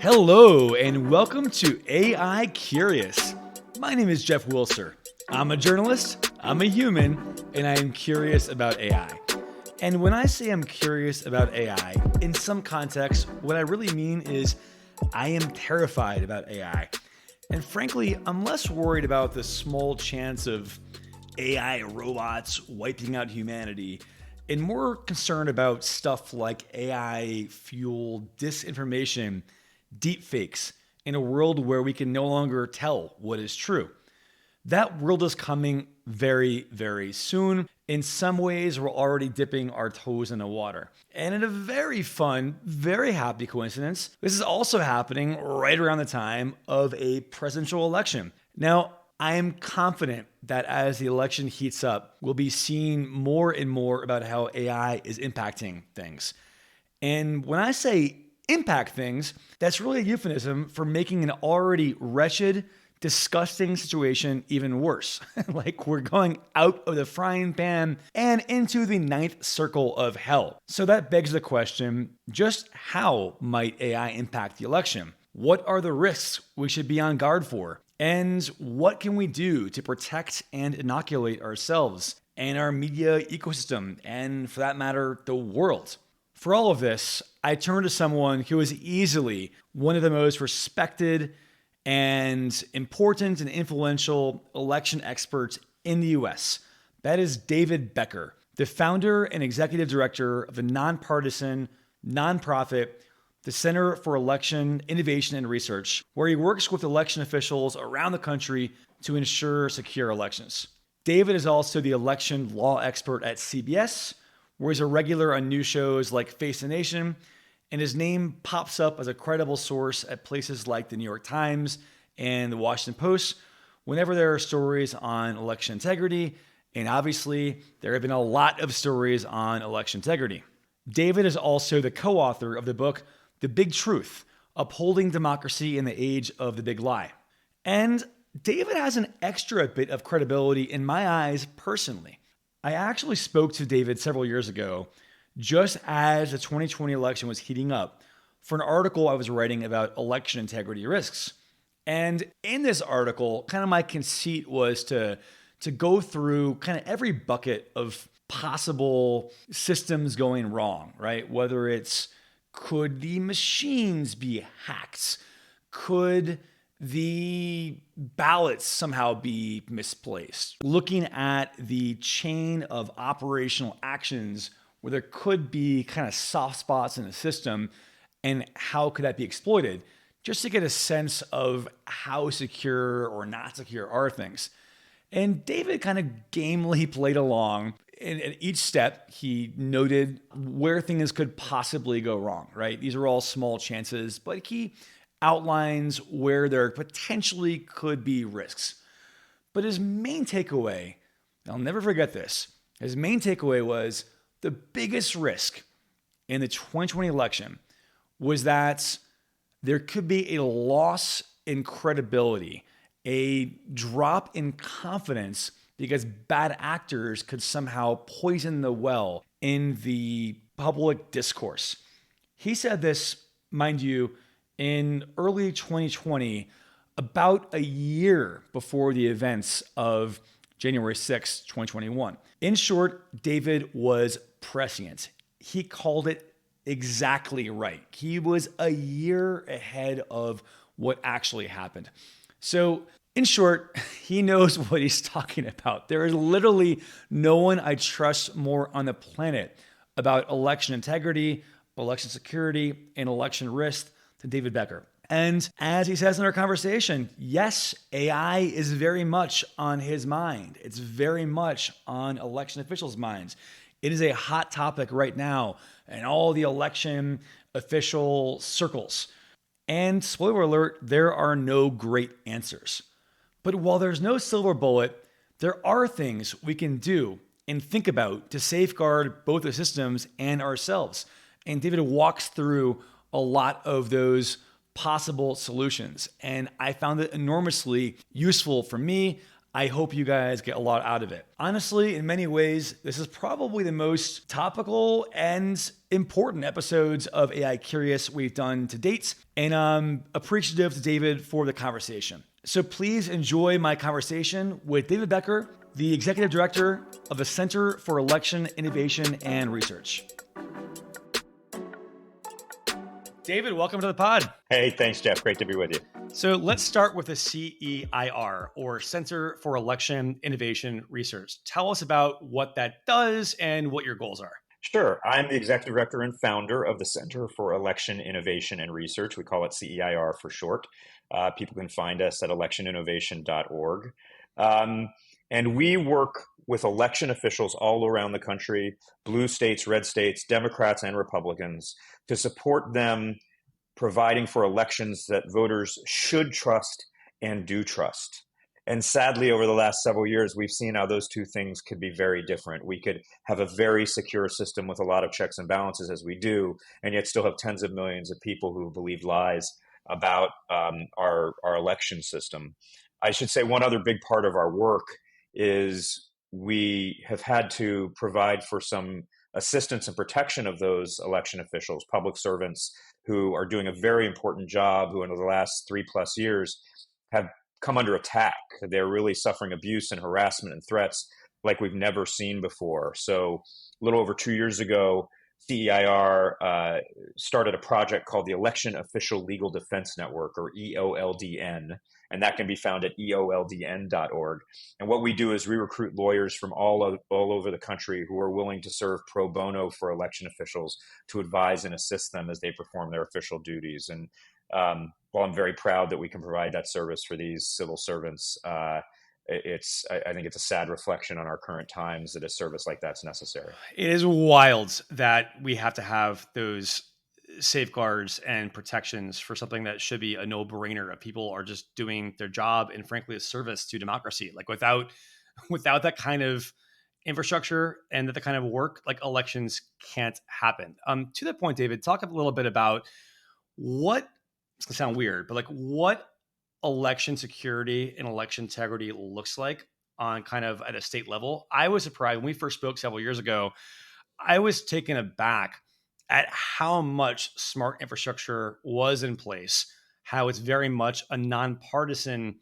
Hello, and welcome to AI Curious. My name is Jeff Wilser. I'm a journalist, I'm a human, and I am curious about AI. And when I say I'm curious about AI, in some contexts, what I really mean is I am terrified about AI. And frankly, I'm less worried about the small chance of AI robots wiping out humanity and more concerned about stuff like AI-fueled disinformation, deepfakes, in a world where we can no longer tell what is true. That world is coming very, very soon. In some ways, we're already dipping our toes in the water. And in a very fun, very happy coincidence, this is also happening right around the time of a presidential election. Now, I am confident that as the election heats up, we'll be seeing more and more about how AI is impacting things. And when I say impact things, that's really a euphemism for making an already wretched, disgusting situation even worse. Like we're going out of the frying pan and into the ninth circle of hell. So that begs the question, just how might AI impact the election? What are the risks we should be on guard for? And what can we do to protect and inoculate ourselves and our media ecosystem, and for that matter, the world? For all of this, I turn to someone who is easily one of the most respected and important and influential election experts in the US. That is David Becker, the founder and executive director of the non-partisan, nonprofit, the Center for Election Innovation and Research, where he works with election officials around the country to ensure secure elections. David is also the election law expert at CBS, where he's a regular on news shows like Face the Nation, and his name pops up as a credible source at places like the New York Times and the Washington Post whenever there are stories on election integrity, and obviously there have been a lot of stories on election integrity. David is also the co-author of the book, The Big Truth, Upholding Democracy in the Age of the Big Lie. And David has an extra bit of credibility in my eyes personally. I actually spoke to David several years ago, just as the 2020 election was heating up, for an article I was writing about election integrity risks. And in this article, kind of my conceit was to go through kind of every bucket of possible systems going wrong, right? Whether it's, could the machines be hacked? Could the ballots somehow be misplaced? Looking at the chain of operational actions where there could be kind of soft spots in the system and how could that be exploited, just to get a sense of how secure or not secure are things. And David kind of gamely played along. And at each step, he noted where things could possibly go wrong, right? These are all small chances, but he outlines where there potentially could be risks. But his main takeaway, I'll never forget this, his main takeaway was the biggest risk in the 2020 election was that there could be a loss in credibility, a drop in confidence because bad actors could somehow poison the well in the public discourse. He said this, mind you, in early 2020, about a year before the events of January 6, 2021. In short, David was prescient. He called it exactly right. He was a year ahead of what actually happened. So, in short, he knows what he's talking about. There is literally no one I trust more on the planet about election integrity, election security, and election risk than David Becker. And as he says in our conversation, yes, AI is very much on his mind. It's very much on election officials' minds. It is a hot topic right now in all the election official circles. And spoiler alert, there are no great answers. But while there's no silver bullet, there are things we can do and think about to safeguard both the systems and ourselves. And David walks through a lot of those possible solutions. And I found it enormously useful for me. I hope you guys get a lot out of it. Honestly, in many ways, this is probably the most topical and important episodes of AI Curious we've done to date, and I'm appreciative to David for the conversation. So please enjoy my conversation with David Becker, the Executive Director of the Center for Election Innovation and Research. David, welcome to the pod. Hey, thanks, Jeff. Great to be with you. So let's start with the CEIR, or Center for Election Innovation Research. Tell us about what that does and what your goals are. Sure. I'm the Executive Director and founder of the Center for Election Innovation and Research. We call it CEIR for short. People can find us at electioninnovation.org. And we work with election officials all around the country, blue states, red states, Democrats and Republicans, to support them providing for elections that voters should trust and do trust. And sadly, over the last several years, we've seen how those two things could be very different. We could have a very secure system with a lot of checks and balances, as we do, and yet still have tens of millions of people who believe lies about our election system. I should say one other big part of our work is we have had to provide for some assistance and protection of those election officials, public servants who are doing a very important job, who in the last 3+ years have come under attack. They're really suffering abuse and harassment and threats like we've never seen before. So a little over 2 years ago, CEIR started a project called the Election Official Legal Defense Network, or EOLDN, and that can be found at eoldn.org. And what we do is we recruit lawyers from all over the country who are willing to serve pro bono for election officials to advise and assist them as they perform their official duties. And while I'm very proud that we can provide that service for these civil servants, I think it's a sad reflection on our current times that a service like that's necessary. It is wild that we have to have those safeguards and protections for something that should be a no-brainer. People are just doing their job and frankly a service to democracy. Like without that kind of infrastructure and that kind of work, like elections can't happen. To that point, David, talk a little bit about what, it's gonna sound weird, but like what election security and election integrity looks like on kind of at a state level. I was surprised when we first spoke several years ago. I was taken aback at how much smart infrastructure was in place, how it's very much a nonpartisan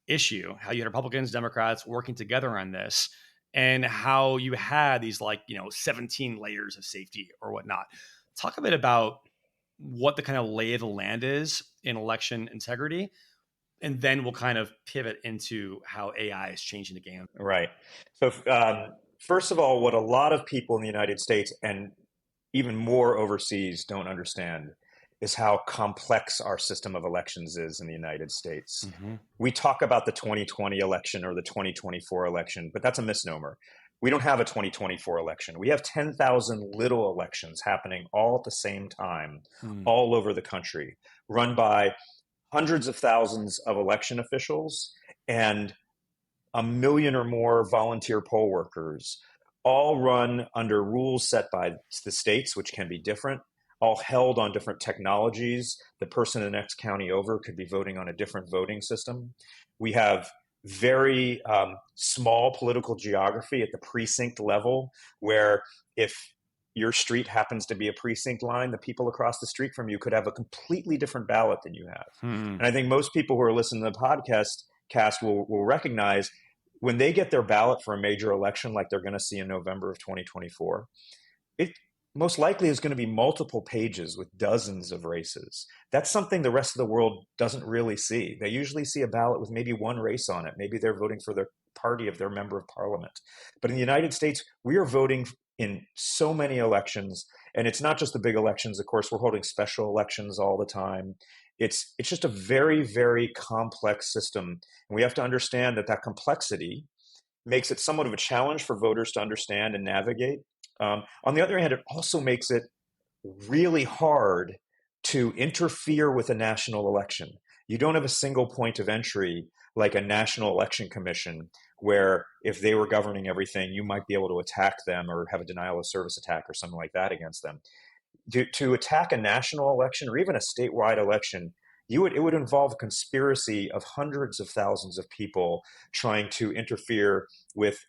issue, how you had Republicans, Democrats working together on this, and how you had these 17 layers of safety or whatnot. Talk a bit about what the kind of lay of the land is in election integrity, and then we'll kind of pivot into how AI is changing the game. Right. So first of all, what a lot of people in the United States and even more overseas don't understand is how complex our system of elections is in the United States. Mm-hmm. We talk about the 2020 election or the 2024 election, but that's a misnomer. We don't have a 2024 election. We have 10,000 little elections happening all at the same time, all over the country, run by hundreds of thousands of election officials and 1 million or more volunteer poll workers, all run under rules set by the states, which can be different, all held on different technologies. The person in the next county over could be voting on a different voting system. We have very small political geography at the precinct level, where if your street happens to be a precinct line, the people across the street from you could have a completely different ballot than you have. And I think most people who are listening to the podcast will recognize when they get their ballot for a major election like they're going to see in November of 2024, it most likely is going to be multiple pages with dozens of races. That's something the rest of the world doesn't really see. They usually see a ballot with maybe one race on it. Maybe they're voting for the party of their member of parliament. But in the United States, we are voting in so many elections. And it's not just the big elections. Of course, we're holding special elections all the time. It's just a very, very complex system. And we have to understand that complexity makes it somewhat of a challenge for voters to understand and navigate. On the other hand, it also makes it really hard to interfere with a national election. You don't have a single point of entry like a National Election Commission, where if they were governing everything, you might be able to attack them or have a denial of service attack or something like that against them. To attack a national election or even a statewide election, it would involve a conspiracy of hundreds of thousands of people trying to interfere with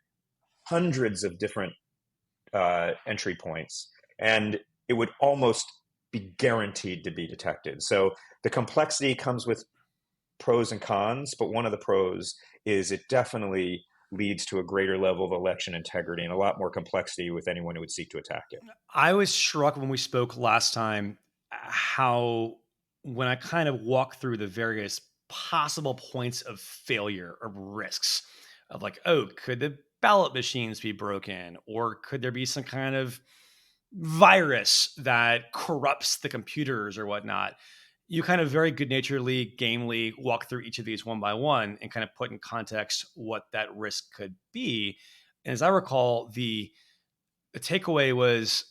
hundreds of different entry points, and it would almost be guaranteed to be detected. So the complexity comes with pros and cons, but one of the pros is it definitely leads to a greater level of election integrity and a lot more complexity with anyone who would seek to attack it. I was struck when we spoke last time how, when I kind of walk through the various possible points of failure or risks of like, oh, could the ballot machines be broken? Or could there be some kind of virus that corrupts the computers or whatnot? You kind of very good naturedly, gamely walk through each of these one by one and kind of put in context what that risk could be. And as I recall, the takeaway was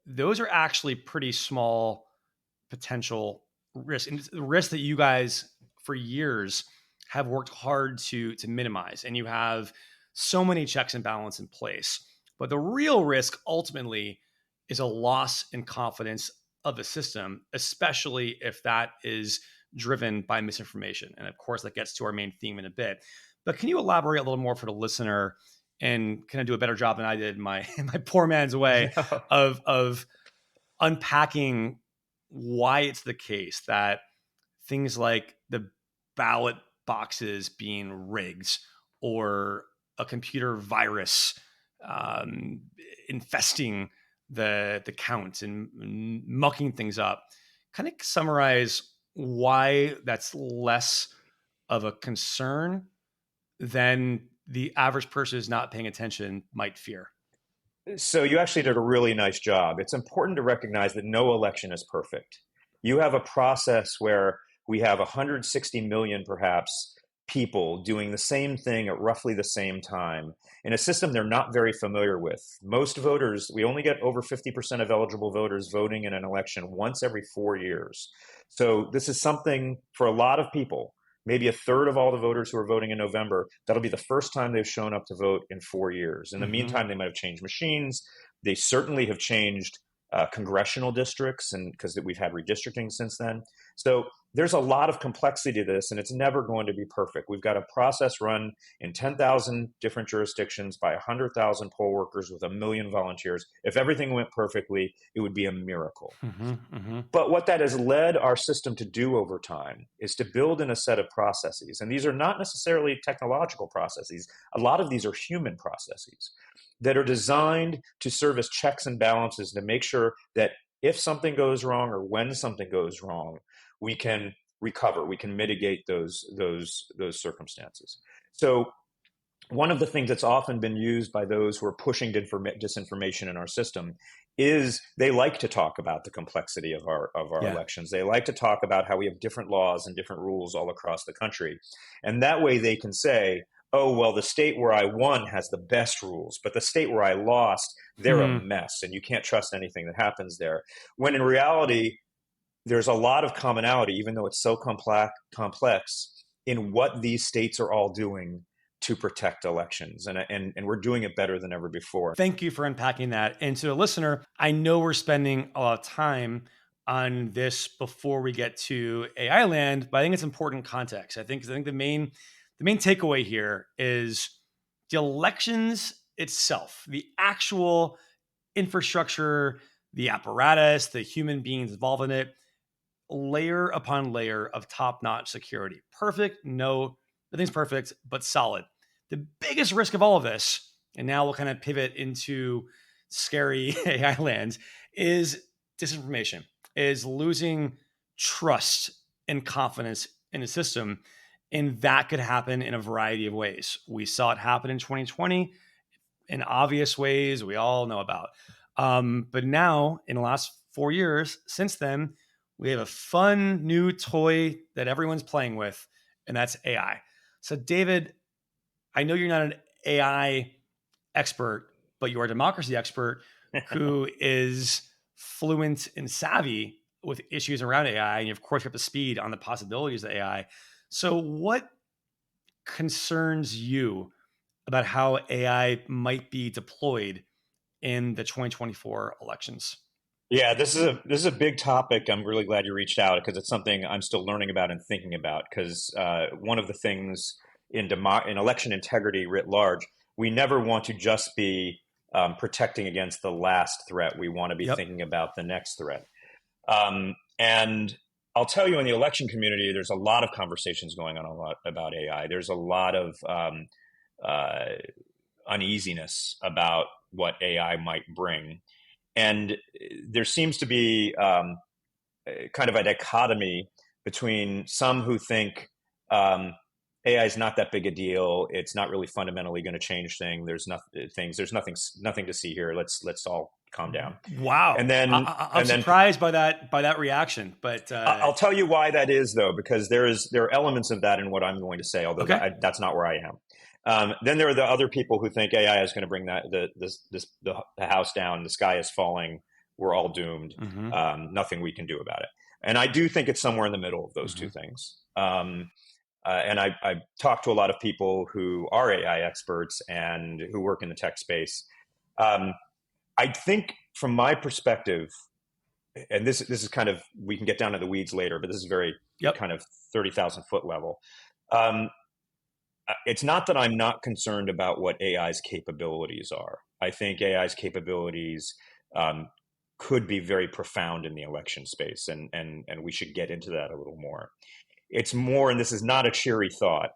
those are actually pretty small potential risks, and the risks that you guys for years have worked hard to minimize, and you have so many checks and balance in place. But the real risk ultimately is a loss in confidence of the system, especially if that is driven by misinformation. And of course, that gets to our main theme in a bit. But can you elaborate a little more for the listener and kind of do a better job than I did in my in my poor man's way of unpacking why it's the case that things like the ballot boxes being rigged or a computer virus um, infesting the count and mucking things up. Kind of summarize why that's less of a concern than the average person who's not paying attention might fear. So you actually did a really nice job. It's important to recognize that no election is perfect. You have a process where we have 160 million, perhaps, people doing the same thing at roughly the same time in a system they're not very familiar with. Most voters, we only get over 50% of eligible voters voting in an election once every 4 years. So this is something for a lot of people, maybe a third of all the voters who are voting in November, that'll be the first time they've shown up to vote in 4 years. In the Mm-hmm. meantime, they might have changed machines. They certainly have changed congressional districts, and because we've had redistricting since then. So there's a lot of complexity to this, and it's never going to be perfect. We've got a process run in 10,000 different jurisdictions by 100,000 poll workers with 1 million volunteers. If everything went perfectly, it would be a miracle. Mm-hmm. Mm-hmm. But what that has led our system to do over time is to build in a set of processes. And these are not necessarily technological processes. A lot of these are human processes that are designed to serve as checks and balances to make sure that if something goes wrong or when something goes wrong, we can recover, we can mitigate those circumstances. So one of the things that's often been used by those who are pushing disinformation in our system is they like to talk about the complexity of our Yeah. elections. They like to talk about how we have different laws and different rules all across the country. And that way they can say, oh, well, the state where I won has the best rules, but the state where I lost, they're a Hmm. mess, and you can't trust anything that happens there. When in reality, there's a lot of commonality, even though it's so complex in what these states are all doing to protect elections. And we're doing it better than ever before. Thank you for unpacking that. And to the listener, I know we're spending a lot of time on this before we get to AI land, but I think it's important context. I think the main takeaway here is the elections itself, the actual infrastructure, the apparatus, the human beings involved in it, layer upon layer of top-notch security. Perfect? No, nothing's perfect, but solid. The biggest risk of all of this, and now we'll kind of pivot into scary AI lands, is disinformation, is losing trust and confidence in the system. And that could happen in a variety of ways. We saw it happen in 2020 in obvious ways we all know about. But now, in the last 4 years, since then, we have a fun new toy that everyone's playing with, and that's AI. So, David, I know you're not an AI expert, but you're a democracy expert who is fluent and savvy with issues around AI. And you, of course, you're up to speed on the possibilities of AI. So, what concerns you about how AI might be deployed in the 2024 elections? Yeah, this is a big topic. I'm really glad you reached out because it's something I'm still learning about and thinking about. Because one of the things in election integrity writ large, we never want to just be protecting against the last threat. We want to be Yep. thinking about the next threat. And I'll tell you, in the election community, there's a lot of conversations going on a lot about AI. There's a lot of uh, uneasiness about what AI might bring. And there seems to be kind of a dichotomy between some who think AI is not that big a deal. It's not really fundamentally going to change things. There's nothing to see here. Let's all calm down. Wow. And then I'm and then surprised by that reaction, but I'll tell you why that is, though, because there are elements of that in what I'm going to say, although okay. that's not where I am. Then there are the other people who think AI is going to bring the house down. The sky is falling. We're all doomed. Mm-hmm. Nothing we can do about it. And I do think it's somewhere in the middle of those Mm-hmm. two things. And I've talked to a lot of people who are AI experts and who work in the tech space. Um, I think, from my perspective, and this is kind of, we can get down to the weeds later, but this is very Yep. kind of 30,000 foot level. Um, it's not that I'm not concerned about what AI's capabilities are. I think AI's capabilities um, could be very profound in the election space, and we should get into that a little more. It's more, and this is not a cheery thought,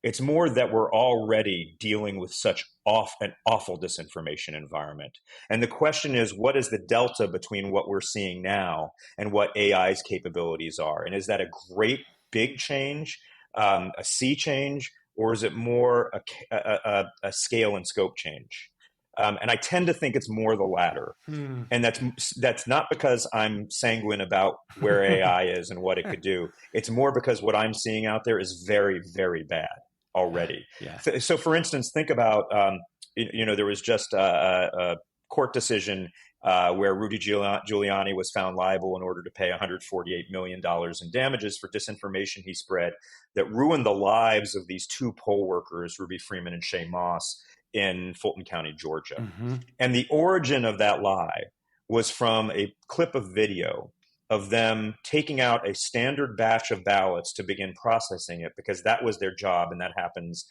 it's more that we're already dealing with such an awful disinformation environment. And the question is, what is the delta between what we're seeing now and what AI's capabilities are? And is that a great big change, a sea change, or is it more a scale and scope change? And I tend to think it's more the latter. Hmm. And that's not because I'm sanguine about where AI is and what it could do. It's more because what I'm seeing out there is very, very bad already. Yeah. So, for instance, think about there was just a court decision where Rudy Giuliani was found liable in order to pay $148 million in damages for disinformation he spread that ruined the lives of these two poll workers, Ruby Freeman and Shay Moss, in Fulton County, Georgia. Mm-hmm. And the origin of that lie was from a clip of video of them taking out a standard batch of ballots to begin processing it, because that was their job, and that happens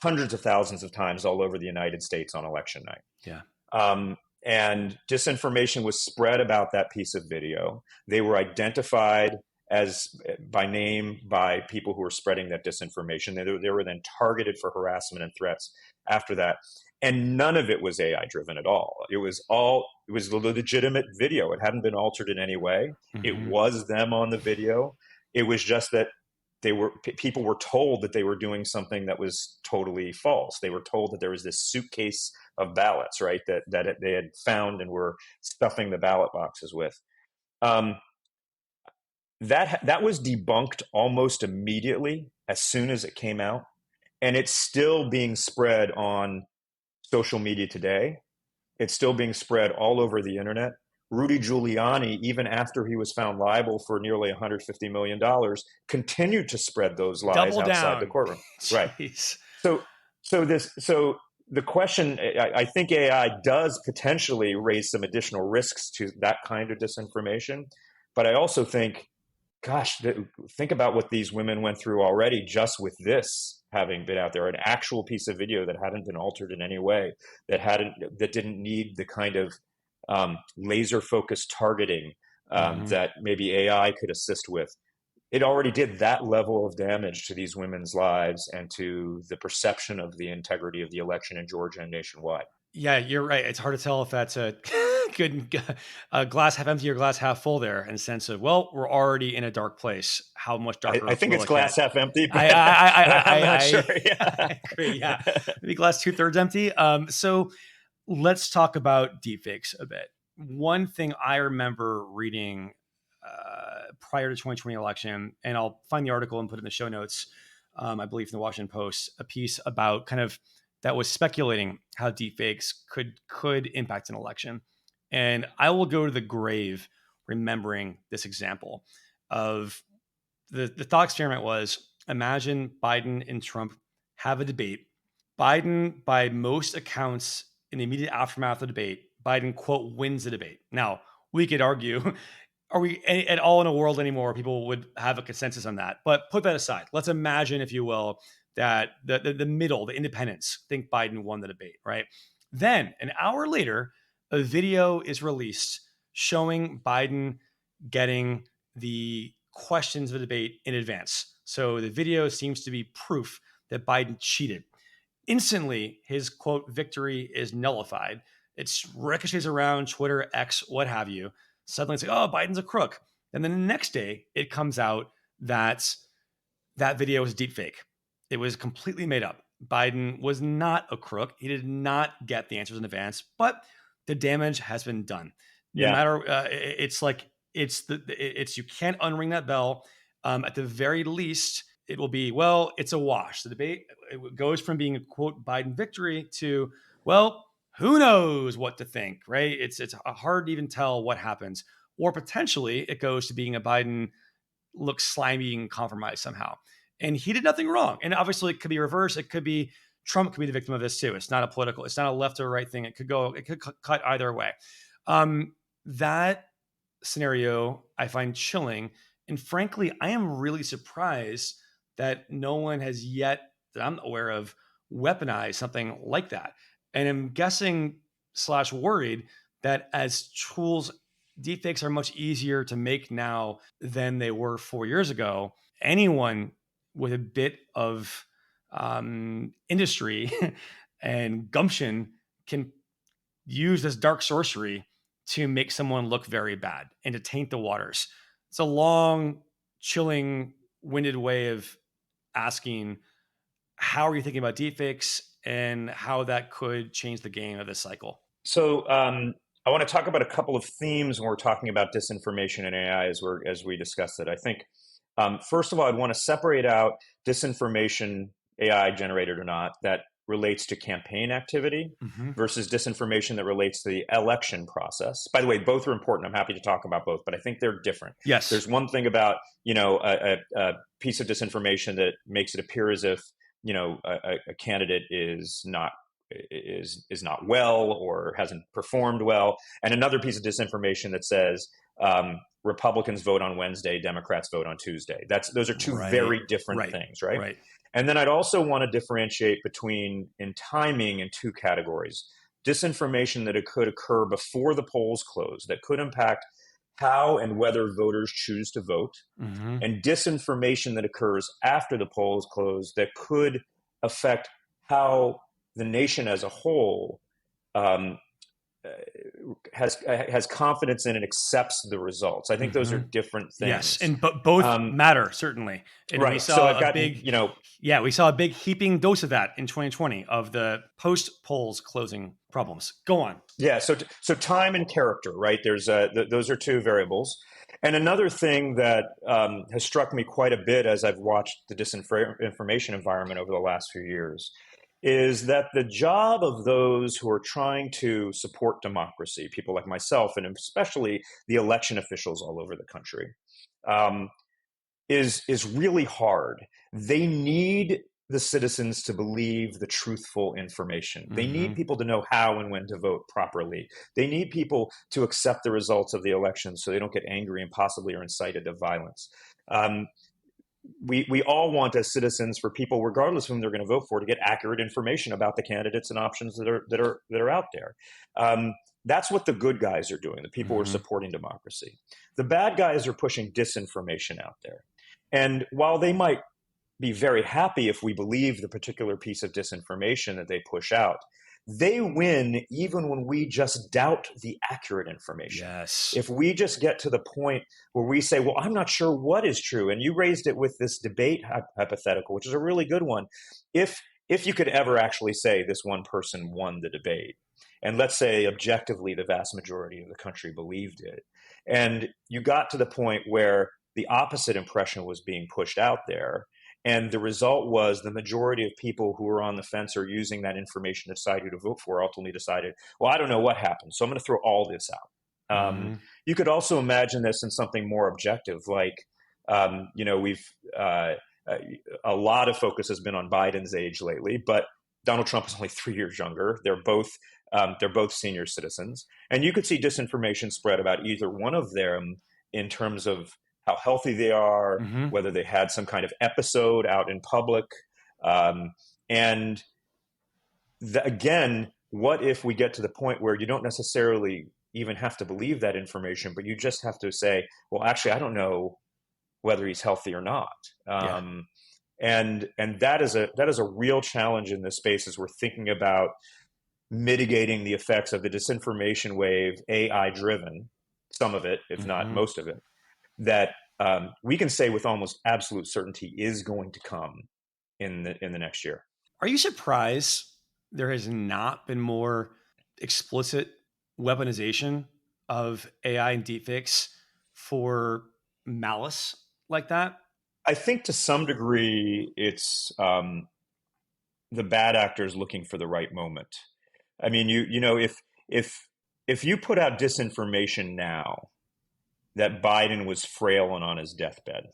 hundreds of thousands of times all over the United States on election night. Yeah. And disinformation was spread about that piece of video. They were identified as by name by people who were spreading that disinformation. They were then targeted for harassment and threats after that. And none of it was AI driven at all. It was a legitimate video. It hadn't been altered in any way. It Mm-hmm. was them on the video. It was just that people were told that they were doing something that was totally false. They were told that there was this suitcase of ballots, right, that they had found and were stuffing the ballot boxes with. Um, that was debunked almost immediately as soon as it came out, and it's still being spread on social media today. It's still being spread all over the internet. Rudy Giuliani, even after he was found liable for nearly $150 million, continued to spread those lies Double outside the down. courtroom. Right. Jeez. So, so the question, I think AI does potentially raise some additional risks to that kind of disinformation, but I also think, gosh, think about what these women went through already just with this having been out there, an actual piece of video that hadn't been altered in any way, that didn't need the kind of laser focused targeting Mm-hmm. that maybe AI could assist with. It already did that level of damage to these women's lives and to the perception of the integrity of the election in Georgia and nationwide. Yeah, you're right. It's hard to tell if that's a good glass half empty or glass half full there, in the sense of, well, we're already in a dark place. How much I darker think will it's it get? glass half empty, I but I I I'm I not sure. I, Yeah. I agree. Yeah, maybe glass 2/3 empty. So let's talk about deepfakes a bit. One thing I remember reading prior to 2020 election, and I'll find the article and put it in the show notes. I believe in the Washington Post, a piece about kind of that was speculating how deepfakes could impact an election. And I will go to the grave remembering this example of the thought experiment was, imagine Biden and Trump have a debate. Biden, by most accounts, in the immediate aftermath of the debate, Biden, quote, wins the debate. Now, we could argue, are we at all in a world anymore where people would have a consensus on that? But put that aside. Let's imagine, if you will, that the middle, the independents, think Biden won the debate, right? Then an hour later, a video is released showing Biden getting the questions of the debate in advance. So the video seems to be proof that Biden cheated. Instantly, his quote victory is nullified. It's ricochets around Twitter, X, what have you. Suddenly it's like, oh, Biden's a crook. And then the next day, it comes out that that video was deepfake. It was completely made up. Biden was not a crook. He did not get the answers in advance, but the damage has been done. No Yeah. matter, it's like it's you can't unring that bell. At the very least, it will be, well, it's a wash. The debate, it goes from being a quote Biden victory to, well, who knows what to think, right? It's hard to even tell what happens, or potentially it goes to being a Biden looks slimy and compromised somehow. And he did nothing wrong. And obviously, it could be reversed. It could be Trump could be the victim of this too. It's not a political. It's not a left or right thing. It could cut either way. That scenario I find chilling, and frankly, I am really surprised that no one has yet, that I'm aware of, weaponized something like that. And I'm guessing slash worried that as tools, deepfakes are much easier to make now than they were 4 years ago. Anyone with a bit of industry and gumption can use this dark sorcery to make someone look very bad and to taint the waters. It's a long, chilling, winded way of asking, how are you thinking about deepfakes and how that could change the game of this cycle? So I want to talk about a couple of themes when we're talking about disinformation and AI as we discuss it. I think first of all, I'd want to separate out disinformation, AI generated or not, that relates to campaign activity versus disinformation that relates to the election process. By the way, both are important. I'm happy to talk about both, but I think they're different. Yes. There's one thing about, a piece of disinformation that makes it appear as if, a candidate is not well or hasn't performed well, and another piece of disinformation that says Republicans vote on Wednesday, Democrats vote on Tuesday. Those are two very different things, right? Right. And then I'd also want to differentiate between, in timing, in two categories: disinformation that it could occur before the polls close, that could impact how and whether voters choose to vote, and disinformation that occurs after the polls close that could affect how the nation as a whole has confidence in and accepts the results. I think those are different things. Yes, and both matter, certainly. And right. We saw so I've got, we saw a big heaping dose of that in 2020 of the post polls closing problems. Go on. Yeah. So time and character, right? There's those are two variables. And another thing that has struck me quite a bit as I've watched the disinformation environment over the last few years is that the job of those who are trying to support democracy, people like myself, and especially the election officials all over the country, is really hard. They need the citizens to believe the truthful information. They need people to know how and when to vote properly. They need people to accept the results of the election so they don't get angry and possibly are incited to violence. We all want, as citizens, for people, regardless of whom they're going to vote for, to get accurate information about the candidates and options that are out there. That's what the good guys are doing, the people who are supporting democracy. The bad guys are pushing disinformation out there. And while they might be very happy if we believe the particular piece of disinformation that they push out, they win even when we just doubt the accurate information. Yes. If we just get to the point where we say, well, I'm not sure what is true, and you raised it with this debate hypothetical, which is a really good one. If you could ever actually say this one person won the debate, and let's say objectively the vast majority of the country believed it, and you got to the point where the opposite impression was being pushed out there, and the result was the majority of people who were on the fence or using that information to decide who to vote for ultimately decided, well, I don't know what happened, so I'm going to throw all this out. You could also imagine this in something more objective, like, we've a lot of focus has been on Biden's age lately, but Donald Trump is only 3 years younger. They're both They're both senior citizens. And you could see disinformation spread about either one of them in terms of how healthy they are, Mm-hmm. whether they had some kind of episode out in public. And again, what if we get to the point where you don't necessarily even have to believe that information, but you just have to say, well, actually, I don't know whether he's healthy or not. Yeah. And that is a real challenge in this space as we're thinking about mitigating the effects of the disinformation wave, AI driven, some of it, if not Mm-hmm. most of it, that we can say with almost absolute certainty is going to come in the next year. Are you surprised there has not been more explicit weaponization of AI and deepfakes for malice like that? I think to some degree it's the bad actors looking for the right moment. I mean, you know, if you put out disinformation now that Biden was frail and on his deathbed,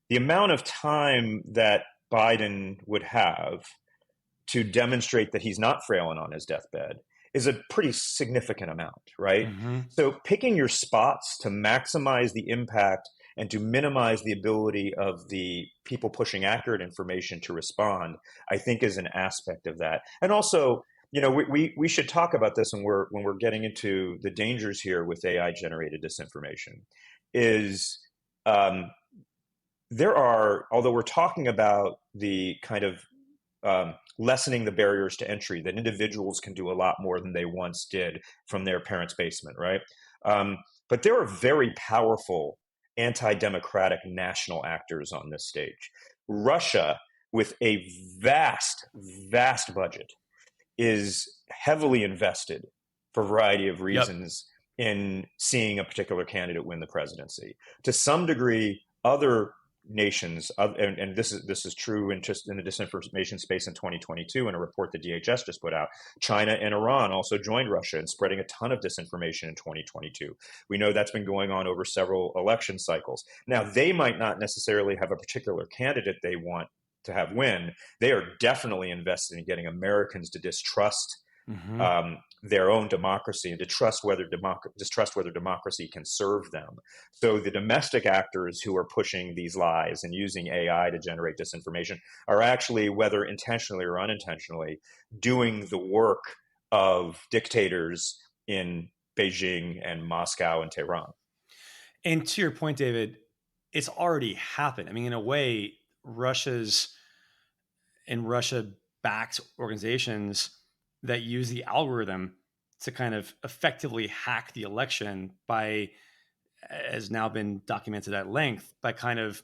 the amount of time that Biden would have to demonstrate that he's not frail and on his deathbed is a pretty significant amount, right? Mm-hmm. So picking your spots to maximize the impact and to minimize the ability of the people pushing accurate information to respond, I think is an aspect of that. And also, you know, we should talk about this when we're getting into the dangers here with AI generated disinformation. Is there are, although we're talking about the kind of lessening the barriers to entry, that individuals can do a lot more than they once did from their parents' basement, right? But there are very powerful anti-democratic national actors on this stage. Russia, with a vast budget, is heavily invested for a variety of Yep. reasons in seeing a particular candidate win the presidency. To some degree, other nations, and this is true in just in the disinformation space in 2022, in a report the DHS just put out, China and Iran also joined Russia in spreading a ton of disinformation in 2022. We know that's been going on over several election cycles. Now, they might not necessarily have a particular candidate they want to have win. They are definitely invested in getting Americans to distrust Mm-hmm. their own democracy and to distrust whether democracy can serve them. So the domestic actors who are pushing these lies and using AI to generate disinformation are actually, whether intentionally or unintentionally, doing the work of dictators in Beijing and Moscow and Tehran. And to your point, David, it's already happened. I mean, in a way, Russia backed organizations that use the algorithm to kind of effectively hack the election by, has now been documented at length, by kind of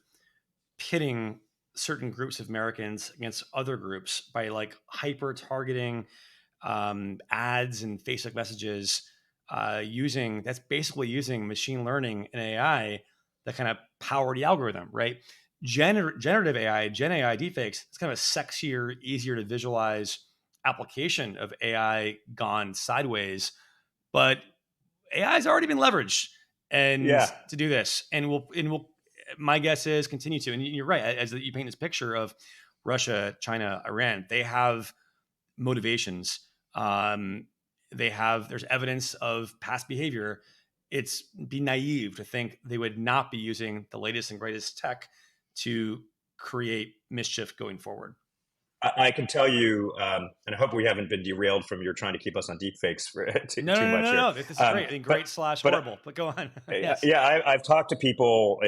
pitting certain groups of Americans against other groups by like hyper targeting ads and Facebook messages, using that's basically using machine learning and AI that kind of power the algorithm, right? Generative AI, Gen AI deepfakes, it's kind of a sexier, easier to visualize application of AI gone sideways, but AI has already been leveraged and Yeah, to do this, and will. My guess is continue to. And you're right, as you paint this picture of Russia, China, Iran, they have motivations. There's evidence of past behavior. It's be naive to think they would not be using the latest and greatest tech to create mischief going forward. I can tell you, and I hope we haven't been derailed from your trying to keep us on deepfakes for No, too no, no, much no, here. no. This is great. I mean, But great slash but horrible. But go on. Yes. yeah, I've talked to people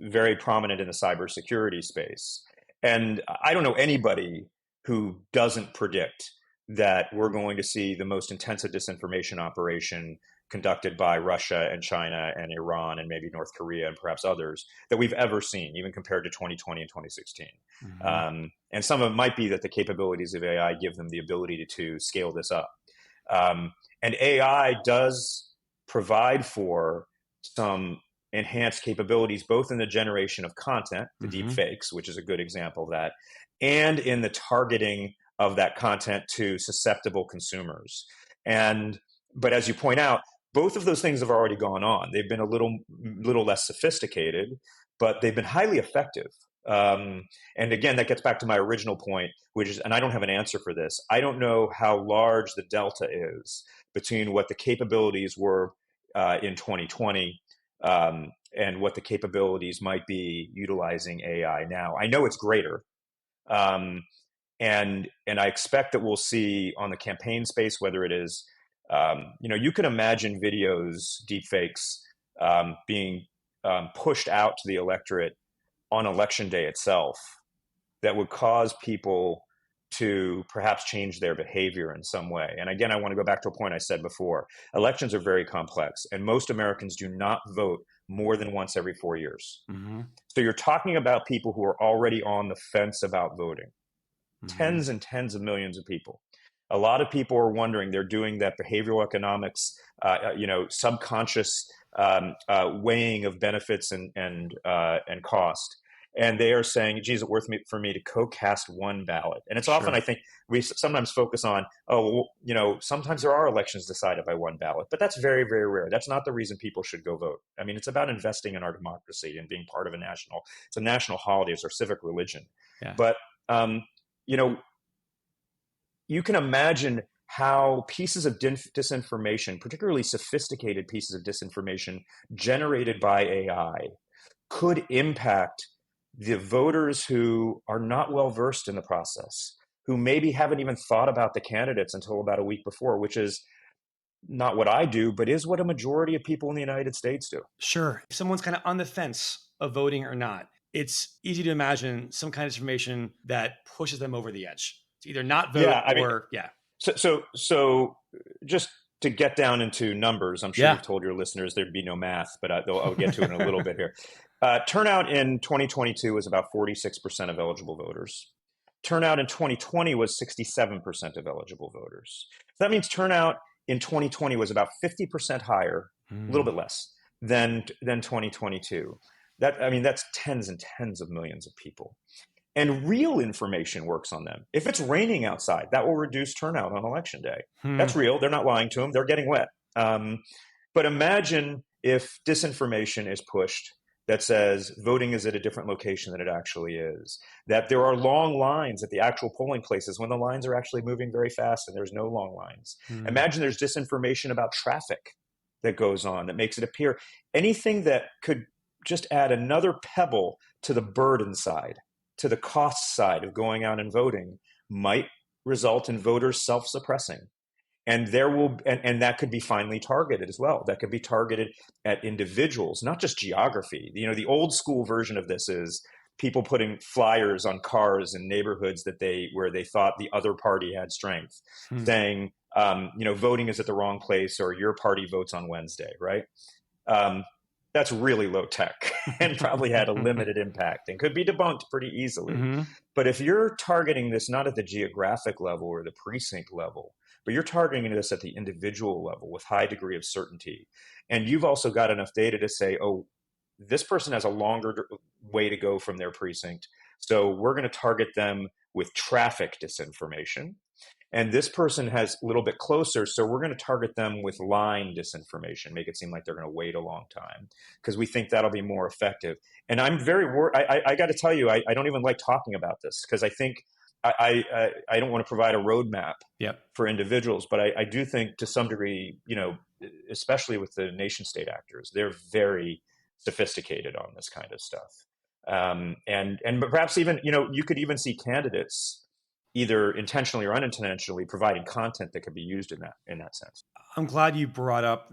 very prominent in the cybersecurity space, and I don't know anybody who doesn't predict that we're going to see the most intensive disinformation operation conducted by Russia and China and Iran and maybe North Korea and perhaps others that we've ever seen, even compared to 2020 and 2016. Mm-hmm. And some of it might be that the capabilities of AI give them the ability to scale this up. And AI does provide for some enhanced capabilities, both in the generation of content, the deep Mm-hmm. fakes, which is a good example of that, and in the targeting of that content to susceptible consumers. But as you point out, both of those things have already gone on. They've been a little less sophisticated, but they've been highly effective. And again, that gets back to my original point, which is, and I don't have an answer for this. I don't know how large the delta is between what the capabilities were in 2020 and what the capabilities might be utilizing AI now. I know it's greater. Um, and I expect that we'll see on the campaign space, whether it is, you can imagine videos, deepfakes, being pushed out to the electorate on election day itself that would cause people to perhaps change their behavior in some way. And again, I want to go back to a point I said before. Elections are very complex, and most Americans do not vote more than once every 4 years. Mm-hmm. So you're talking about people who are already on the fence about voting. Mm-hmm. Tens and tens of millions of people. A lot of people are wondering, they're doing that behavioral economics, subconscious weighing of benefits and cost. And they are saying, geez, it's worth for me to co-cast one ballot. And it's often, I think, we sometimes focus on, sometimes there are elections decided by one ballot, but that's very, very rare. That's not the reason people should go vote. I mean, it's about investing in our democracy and being part of it's a national holiday, it's our civic religion. Yeah. But, you can imagine how pieces of disinformation, particularly sophisticated pieces of disinformation generated by AI, could impact the voters who are not well versed in the process, who maybe haven't even thought about the candidates until about a week before, which is not what I do, but is what a majority of people in the United States do. Sure. If someone's kind of on the fence of voting or not, it's easy to imagine some kind of information that pushes them over the edge. It's either not vote or. So just to get down into numbers, I'm sure you've told your listeners there'd be no math, but I'll get to it in a little bit here. Turnout in 2022 was about 46% of eligible voters. Turnout in 2020 was 67% of eligible voters. So that means turnout in 2020 was about 50% higher, a little bit less than 2022. That's tens and tens of millions of people. And real information works on them. If it's raining outside, that will reduce turnout on election day. That's real. They're not lying to them. They're getting wet. But imagine if disinformation is pushed that says voting is at a different location than it actually is, that there are long lines at the actual polling places when the lines are actually moving very fast and there's no long lines. Imagine there's disinformation about traffic that goes on that makes it appear. Anything that could just add another pebble to the burden side, to the cost side of going out and voting, might result in voters self-suppressing. And and that could be finely targeted as well. That could be targeted at individuals, not just geography. The old school version of this is people putting flyers on cars in neighborhoods where they thought the other party had strength, saying, voting is at the wrong place, or your party votes on Wednesday, right? That's really low tech and probably had a limited impact and could be debunked pretty easily. Mm-hmm. But if you're targeting this not at the geographic level or the precinct level, but you're targeting this at the individual level with high degree of certainty, and you've also got enough data to say, oh, this person has a longer way to go from their precinct, so we're going to target them with traffic disinformation. And this person has a little bit closer, so we're going to target them with line disinformation, make it seem like they're going to wait a long time because we think that'll be more effective. And I'm very worried. I got to tell you, I don't even like talking about this because I think I don't want to provide a roadmap for individuals, but I do think to some degree, especially with the nation state actors, they're very sophisticated on this kind of stuff. And perhaps even, you could even see candidates either intentionally or unintentionally providing content that could be used in that sense. I'm glad you brought up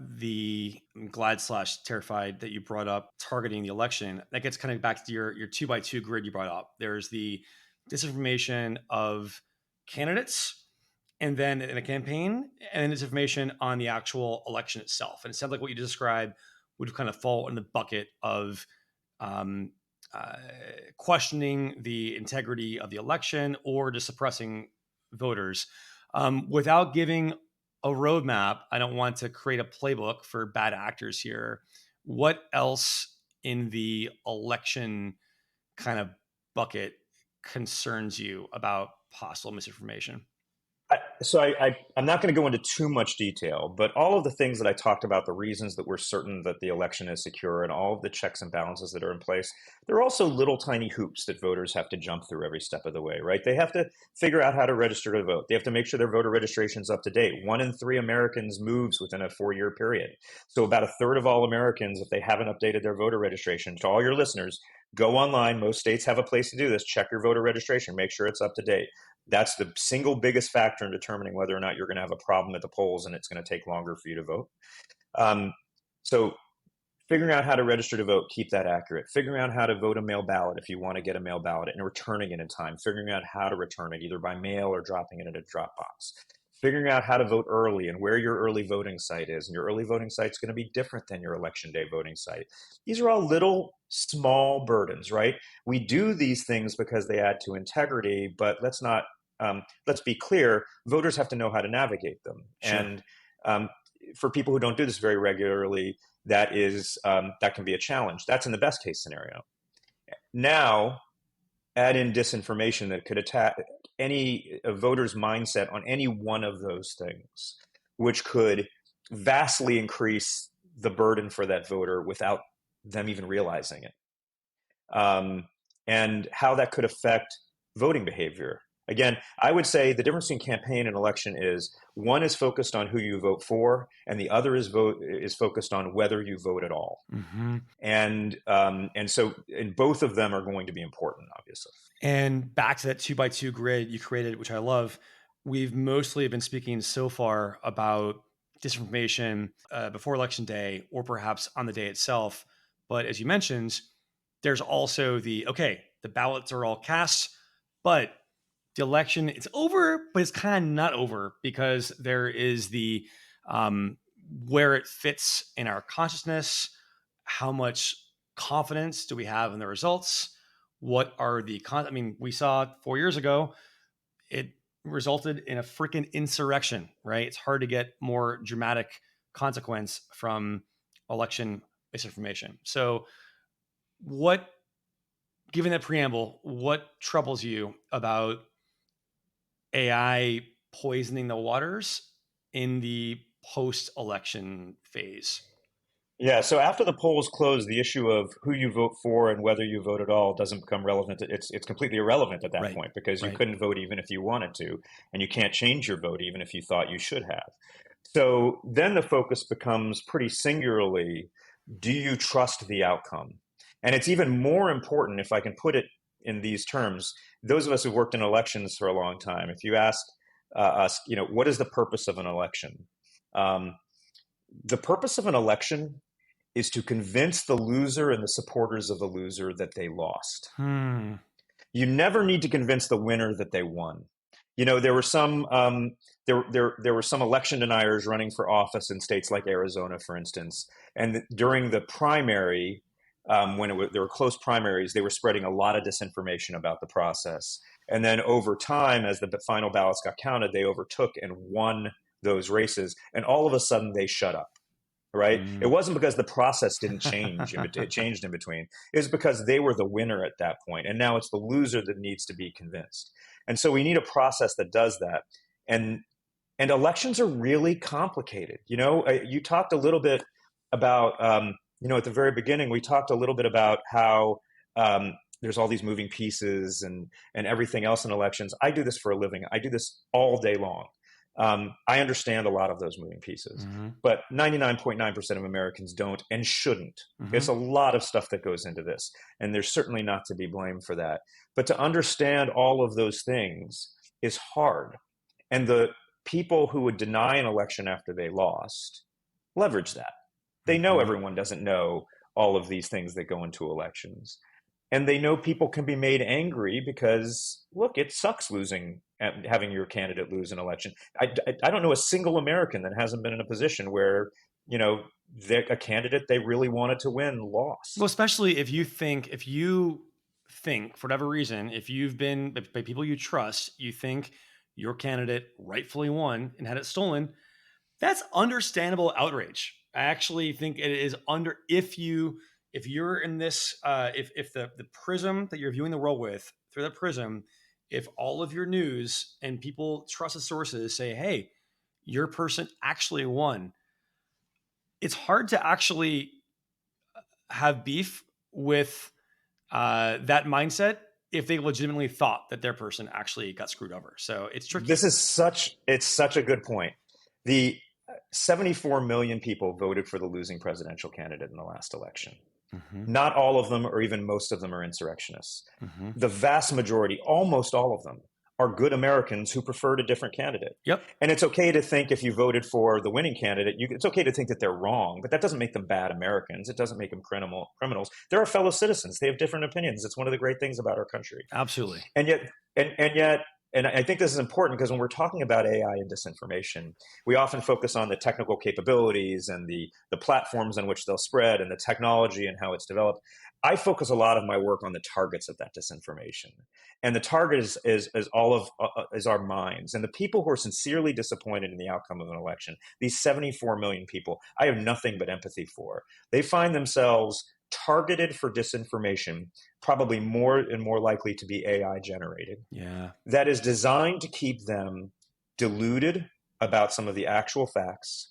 terrified that you brought up targeting the election. That gets kind of back to your 2x2 grid you brought up. There's the disinformation of candidates, and then in a campaign, and then disinformation on the actual election itself. And it sounds like what you described would kind of fall in the bucket of questioning the integrity of the election or just suppressing voters. Without giving a roadmap, I don't want to create a playbook for bad actors here. What else in the election kind of bucket concerns you about possible misinformation? So I'm not going to go into too much detail, but all of the things that I talked about, the reasons that we're certain that the election is secure and all of the checks and balances that are in place, there are also little tiny hoops that voters have to jump through every step of the way, right? They have to figure out how to register to vote. They have to make sure their voter registration is up to date. 1 in 3 Americans moves within a 4-year period. So about a third of all Americans, if they haven't updated their voter registration, to all your listeners, go online. Most states have a place to do this. Check your voter registration. Make sure it's up to date. That's the single biggest factor in determining whether or not you're going to have a problem at the polls and it's going to take longer for you to vote. So figuring out how to register to vote, keep that accurate. Figuring out how to vote a mail ballot if you want to get a mail ballot and returning it in time. Figuring out how to return it either by mail or dropping it in a drop box. Figuring out how to vote early and where your early voting site is. And your early voting site is going to be different than your election day voting site. These are all little small burdens, right? We do these things because they add to integrity, but let's be clear, voters have to know how to navigate them. Sure. And for people who don't do this very regularly, that can be a challenge. That's in the best case scenario. Now, add in disinformation that could attack any voter's mindset on any one of those things, which could vastly increase the burden for that voter without them even realizing it. And how that could affect voting behavior. Again, I would say the difference between campaign and election is one is focused on who you vote for, and the other is focused on whether you vote at all. Mm-hmm. And so both of them are going to be important, obviously. And back to that 2x2 grid you created, which I love. We've mostly been speaking so far about disinformation before election day or perhaps on the day itself. But as you mentioned, there's also the ballots are all cast, but the election, it's over, but it's kind of not over because there is the where it fits in our consciousness. How much confidence do we have in the results? What are we saw 4 years ago, it resulted in a freaking insurrection, right? It's hard to get more dramatic consequence from election misinformation. So given that preamble, what troubles you about AI poisoning the waters in the post-election phase? Yeah, so after the polls close, the issue of who you vote for and whether you vote at all doesn't become relevant. It's completely irrelevant at that point because you couldn't vote even if you wanted to, and you can't change your vote even if you thought you should have. So then the focus becomes pretty singularly, do you trust the outcome? And it's even more important, if I can put it in these terms, those of us who've worked in elections for a long time, if you ask us, what is the purpose of an election? The purpose of an election is to convince the loser and the supporters of the loser that they lost. You never need to convince the winner that they won. There were some there were some election deniers running for office in states like Arizona, for instance, and during the primary, there were close primaries, they were spreading a lot of disinformation about the process. And then over time, as the final ballots got counted, they overtook and won those races, and all of a sudden they shut up. Right? It wasn't because the process didn't change. It changed in between. It was because they were the winner at that point. And now it's the loser that needs to be convinced. And so we need a process that does that. And elections are really complicated. You talked a little bit about, at the very beginning, we talked a little bit about how there's all these moving pieces and everything else in elections. I do this for a living. I do this all day long. I understand a lot of those moving pieces, but 99.9% of Americans don't and shouldn't. It's a lot of stuff that goes into this, and there's certainly not to be blamed for that. But to understand all of those things is hard. And the people who would deny an election after they lost leverage that. They know everyone doesn't know all of these things that go into elections. And they know people can be made angry because, look, it sucks having your candidate lose an election. I don't know a single American that hasn't been in a position where, a candidate they really wanted to win lost. Well, especially if you think for whatever reason, if you've been by people you trust, you think your candidate rightfully won and had it stolen, that's understandable outrage. I actually think it is if you're in this, if the prism that you're viewing the world with through that prism if all of your news and people trusted sources say, hey, your person actually won, it's hard to actually have beef with that mindset if they legitimately thought that their person actually got screwed over. So it's tricky. It's such a good point. The 74 million people voted for the losing presidential candidate in the last election. Mm-hmm. Not all of them, or even most of them, are insurrectionists. Mm-hmm. The vast majority, almost all of them, are good Americans who preferred a different candidate. Yep. And it's okay to think, if you voted for the winning candidate, it's okay to think that they're wrong, but that doesn't make them bad Americans. It doesn't make them criminals. They're our fellow citizens. They have different opinions. It's one of the great things about our country. Absolutely. And yet, and I think this is important, because when we're talking about AI and disinformation, we often focus on the technical capabilities and the platforms on which they'll spread and the technology and how it's developed. I focus a lot of my work on the targets of that disinformation, and the target is our minds and the people who are sincerely disappointed in the outcome of an election. These 74 million people, I have nothing but empathy for. They find themselves targeted for disinformation, probably more and more likely to be AI generated. Yeah, that is designed to keep them deluded about some of the actual facts,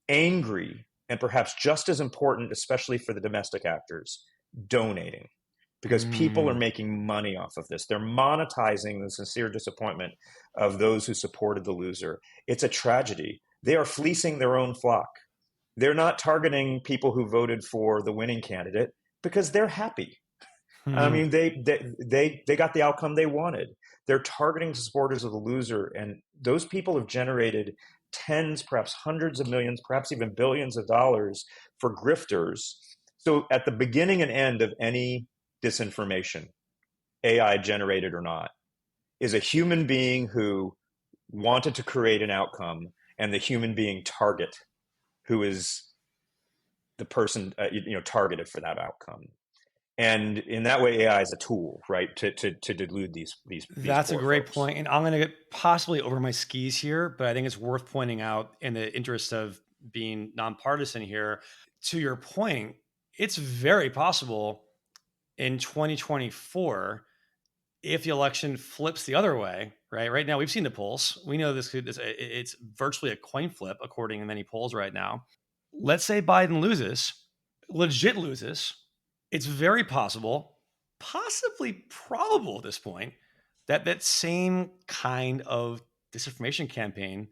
angry, and perhaps just as important, especially for the domestic actors, donating, because people are making money off of this. They're monetizing the sincere disappointment of those who supported the loser. It's a tragedy. They are fleecing their own flock. They're not targeting people who voted for the winning candidate because they're happy. I mean, they got the outcome they wanted. They're targeting supporters of the loser, and those people have generated tens, perhaps hundreds of millions, perhaps even billions of dollars for grifters. So at the beginning and end of any disinformation, AI generated or not, is a human being who wanted to create an outcome, and the human being target who is the person targeted for that outcome. And in that way, AI is a tool, right, to delude these. That's a great folks. point. And I'm going to get possibly over my skis here, but I think it's worth pointing out, in the interest of being nonpartisan here, to your point, it's very possible in 2024, if the election flips the other way, right? Right now, we've seen the polls. We know it's virtually a coin flip, according to many polls right now. Let's say Biden loses, legit loses. It's very possible, possibly probable at this point, that same kind of disinformation campaign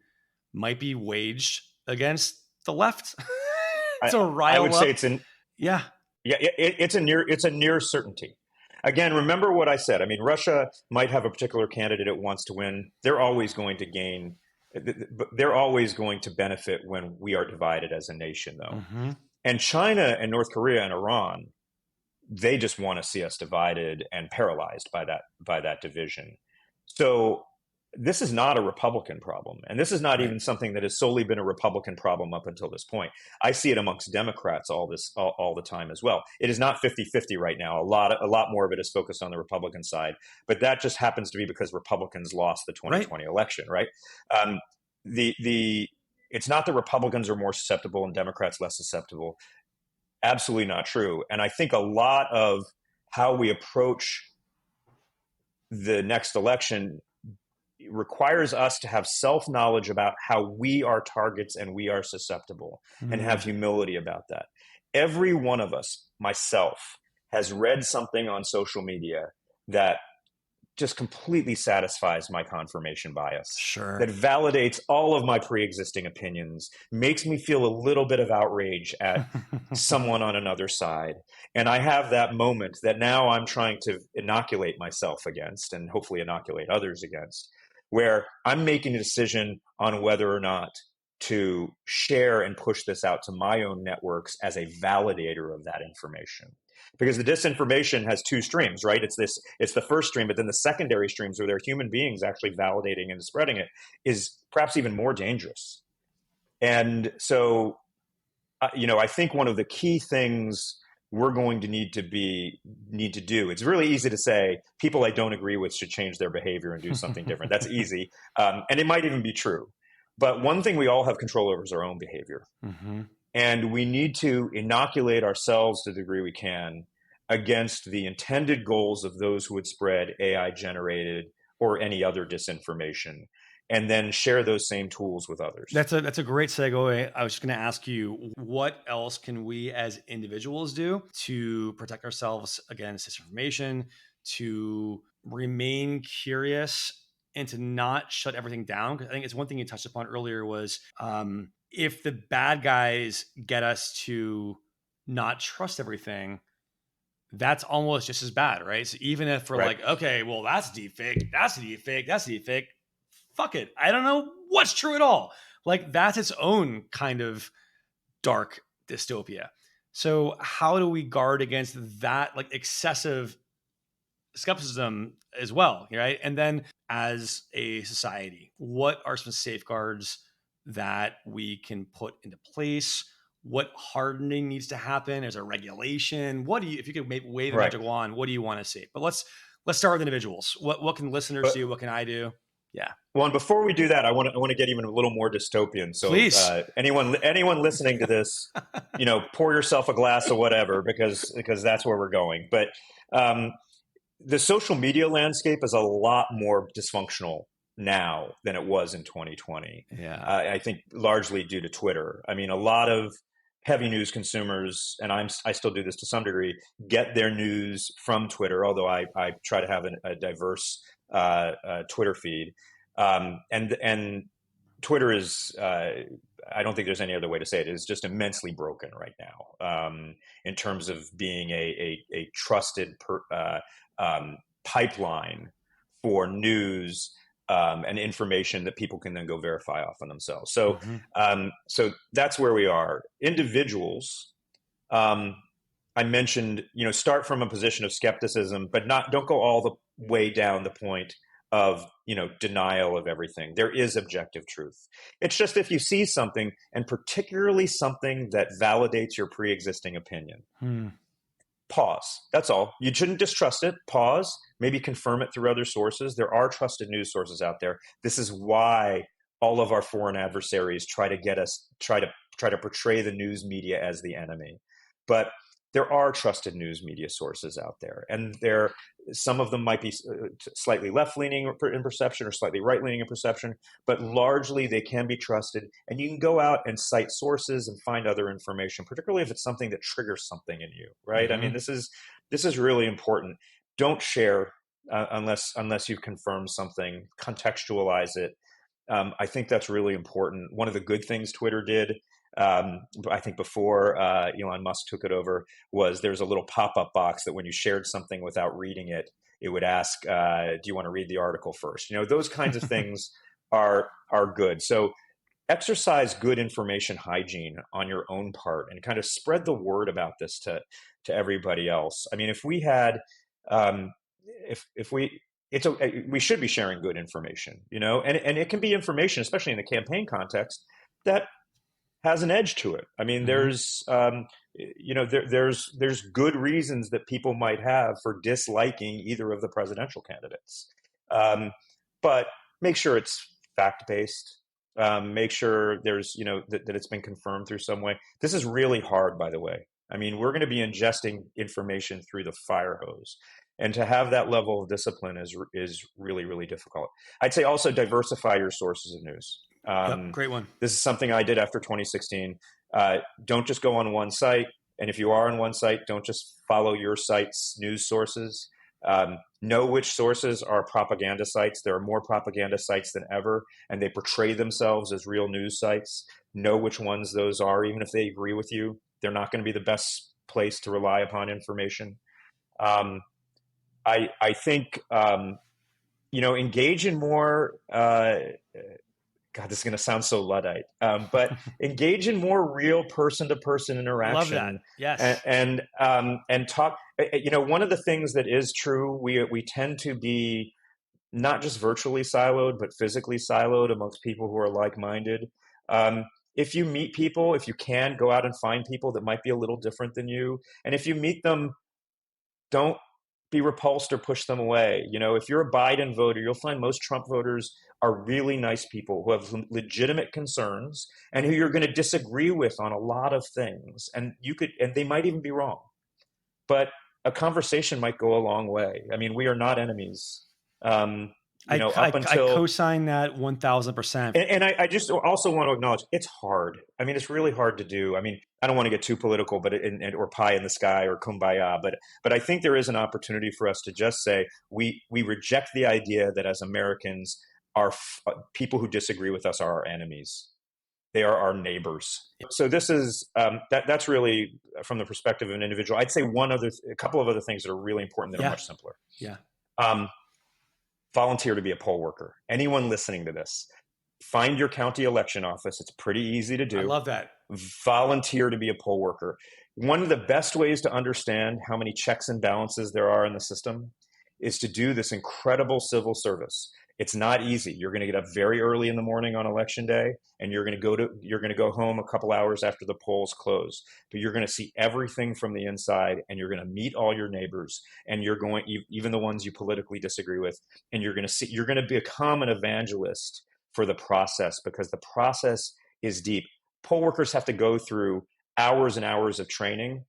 might be waged against the left. I would say it's it's a near certainty. Again, remember what I said. I mean, Russia might have a particular candidate it wants to win. They're always going to gain. They're always going to benefit when we are divided as a nation, though. Mm-hmm. And China and North Korea and Iran, they just want to see us divided and paralyzed by that division. So this is not a Republican problem. And this is not even something that has solely been a Republican problem up until this point. I see it amongst Democrats all the time as well. It is not 50-50 right now. A lot more of it is focused on the Republican side. But that just happens to be because Republicans lost the 2020 election, right? It's not that Republicans are more susceptible and Democrats less susceptible. Absolutely not true. And I think a lot of how we approach the next election requires us to have self-knowledge about how we are targets and we are susceptible, and have humility about that. Every one of us, myself, has read something on social media that just completely satisfies my confirmation bias. Sure. That validates all of my pre-existing opinions, makes me feel a little bit of outrage at someone on another side. And I have that moment that now I'm trying to inoculate myself against, and hopefully inoculate others against, where I'm making a decision on whether or not to share and push this out to my own networks as a validator of that information. Because the disinformation has two streams, right? It's the first stream, but then the secondary streams, where there are human beings actually validating and spreading it, is perhaps even more dangerous. And so, I think one of the key things we're going to need to do, it's really easy to say people I don't agree with should change their behavior and do something different. That's easy. And it might even be true. But one thing we all have control over is our own behavior. Mm-hmm. And we need to inoculate ourselves to the degree we can against the intended goals of those who would spread AI-generated, or any other disinformation, and then share those same tools with others. That's a great segue. I was just going to ask you, what else can we as individuals do to protect ourselves against disinformation, to remain curious, and to not shut everything down? Because I think it's one thing you touched upon earlier was if the bad guys get us to not trust everything, that's almost just as bad, right? So even if we're Right. like, okay, well, that's deep fake, that's a deep fake, that's a deep fake, fuck it, I don't know what's true at all. Like that's its own kind of dark dystopia. So how do we guard against that, like excessive skepticism as well, right? And then as a society, what are some safeguards that we can put into place? What hardening needs to happen? Is there regulation? What do you, if you could wave a Right. magic wand, what do you want to see? But let's start with individuals. What can listeners But do? What can I do? Yeah, well, and before we do that, I want to get even a little more dystopian. So please. anyone listening to this, pour yourself a glass of whatever, because that's where we're going. But um, the social media landscape is a lot more dysfunctional now than it was in 2020. Yeah. I think largely due to Twitter. I mean, a lot of heavy news consumers, and I still do this to some degree, get their news from Twitter, although I try to have a diverse Twitter feed. And Twitter is, I don't think there's any other way to say it, is just immensely broken right now in terms of being a trusted pipeline for news and information that people can then go verify off on themselves. So, so that's where we are. Individuals, I mentioned, start from a position of skepticism, but don't go all the way down the point of denial of everything. There is objective truth. It's just if you see something, and particularly something that validates your pre-existing opinion, pause. That's all. You shouldn't distrust it. Pause. Maybe confirm it through other sources. There are trusted news sources out there. This is why all of our foreign adversaries try to portray the news media as the enemy. But there are trusted news media sources out there, and some of them might be slightly left-leaning in perception or slightly right-leaning in perception, but largely they can be trusted. And you can go out and cite sources and find other information, particularly if it's something that triggers something in you, right? I mean, this is really important. Don't share unless you've confirmed something. Contextualize it. I think that's really important. One of the good things Twitter did, I think before Elon Musk took it over, was there's a little pop-up box that when you shared something without reading it, it would ask, do you want to read the article first? Those kinds of things are good. So exercise good information hygiene on your own part and kind of spread the word about this to everybody else. I mean, if we had, we should be sharing good information, and it can be information, especially in the campaign context, that has an edge to it. I mean, there's good reasons that people might have for disliking either of the presidential candidates, but make sure it's fact-based. Make sure there's that it's been confirmed through some way. This is really hard, by the way. I mean, we're going to be ingesting information through the fire hose, and to have that level of discipline is really, really difficult. I'd say also diversify your sources of news. Great one. This is something I did after 2016. Don't just go on one site. And if you are on one site, don't just follow your site's news sources. Know which sources are propaganda sites. There are more propaganda sites than ever, and they portray themselves as real news sites. Know which ones those are. Even if they agree with you, they're not going to be the best place to rely upon information. I think, engage in more, God, this is going to sound so Luddite, but engage in more real person-to-person interaction. Love that. Yes. And talk. One of the things that is true, we tend to be not just virtually siloed, but physically siloed amongst people who are like-minded. If you meet people, if you can, go out and find people that might be a little different than you. And if you meet them, don't be repulsed or push them away. If you're a Biden voter, you'll find most Trump voters are really nice people who have legitimate concerns and who you're going to disagree with on a lot of things. And they might even be wrong, but a conversation might go a long way. I mean, we are not enemies. up I until co-sign that 1000%. and I just also want to acknowledge it's hard. I mean, it's really hard to do. I mean, I don't want to get too political, but or pie in the sky or kumbaya, but I think there is an opportunity for us to just say we reject the idea that as Americans, people who disagree with us are our enemies. They are our neighbors. So this is that's really from the perspective of an individual. I'd say a couple of other things that are really important that are much simpler. Yeah. Volunteer to be a poll worker. Anyone listening to this, find your county election office. It's pretty easy to do. I love that. Volunteer to be a poll worker. One of the best ways to understand how many checks and balances there are in the system is to do this incredible civil service. It's not easy. You're going to get up very early in the morning on election day, and you're going to go home a couple hours after the polls close. But you're going to see everything from the inside, and you're going to meet all your neighbors, and even the ones you politically disagree with, and you're going to become an evangelist for the process, because the process is deep. Poll workers have to go through hours and hours of training.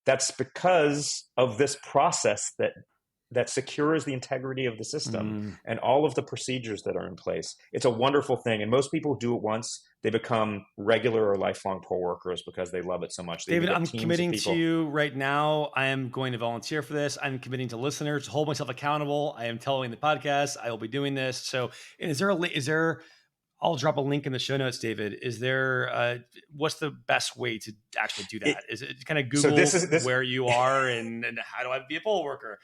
That's because of this process that secures the integrity of the system and all of the procedures that are in place. It's a wonderful thing. And most people do it once. They become regular or lifelong poll workers because they love it so much. David, I'm committing to you right now. I am going to volunteer for this. I'm committing to listeners to hold myself accountable. I am telling the podcast I will be doing this. So I'll drop a link in the show notes, David. Is there, what's the best way to actually do that? Is it kind of Google where you are and how do I be a poll worker?